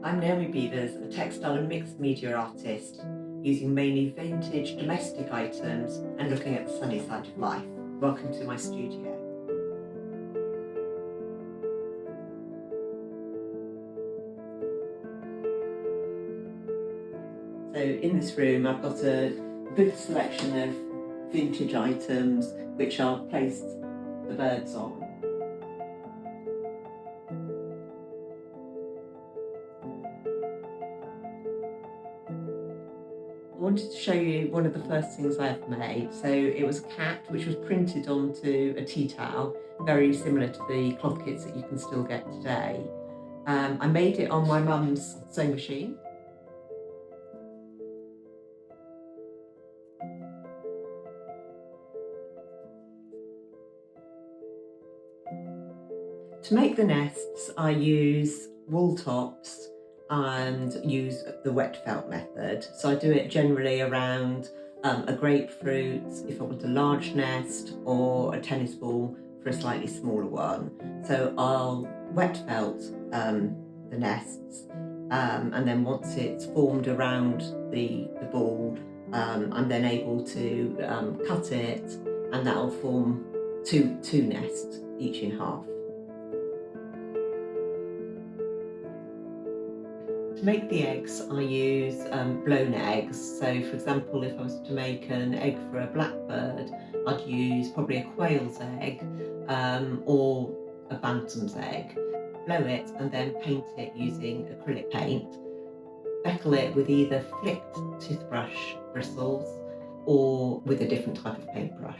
I'm Naomi Beevers, a textile and mixed media artist, using mainly vintage domestic items and looking at the sunny side of life. Welcome to my studio. So in this room I've got a good selection of vintage items which I've placed the birds on. I wanted to show you one of the first things I ever made. So it was a cat which was printed onto a tea towel, very similar to the cloth kits that you can still get today. I made it on my mum's sewing machine. To make the nests, I use wool tops and use the wet felt method. So I do it generally around a grapefruit if I want a large nest, or a tennis ball for a slightly smaller one. So I'll wet felt the nests, and then once it's formed around the ball, I'm then able to cut it, and that'll form two nests, each in half. To make the eggs, I use blown eggs. So for example, if I was to make an egg for a blackbird, I'd use probably a quail's egg or a bantam's egg. Blow it and then paint it using acrylic paint. Speckle it with either flicked toothbrush bristles or with a different type of paintbrush.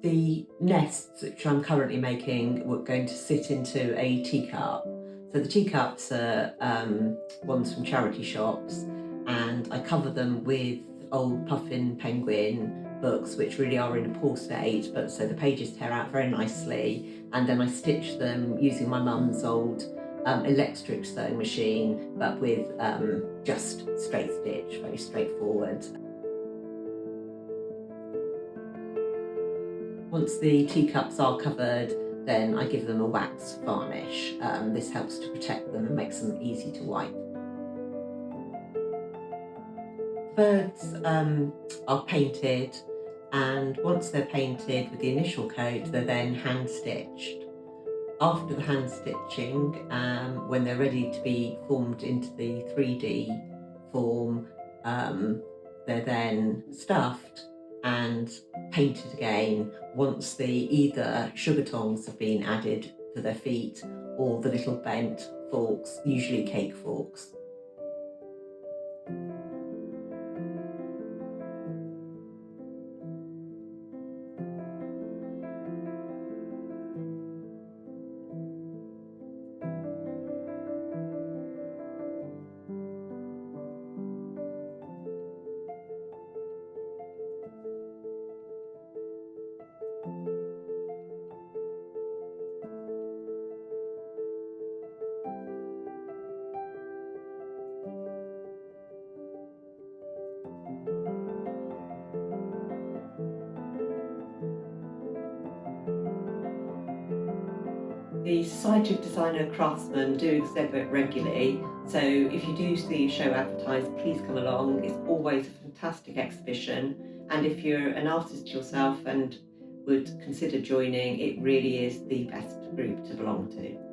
The nests which I'm currently making were going to sit into a teacup. So the teacups are ones from charity shops, and I cover them with old Puffin Penguin books which really are in a poor state, but so the pages tear out very nicely, and then I stitch them using my mum's old electric sewing machine, but with just straight stitch, very straightforward. Once the teacups are covered, then I give them a wax varnish. This helps to protect them and makes them easy to wipe. Birds are painted, and once they're painted with the initial coat, they're then hand stitched. After the hand stitching, when they're ready to be formed into the 3D form, they're then stuffed and painted again once the either sugar tongs have been added for their feet, or the little bent forks, usually cake forks. The Society of Designer Craftsmen do exhibit regularly, so if you do see a show advertised, please come along. It's always a fantastic exhibition, and if you're an artist yourself and would consider joining, it really is the best group to belong to.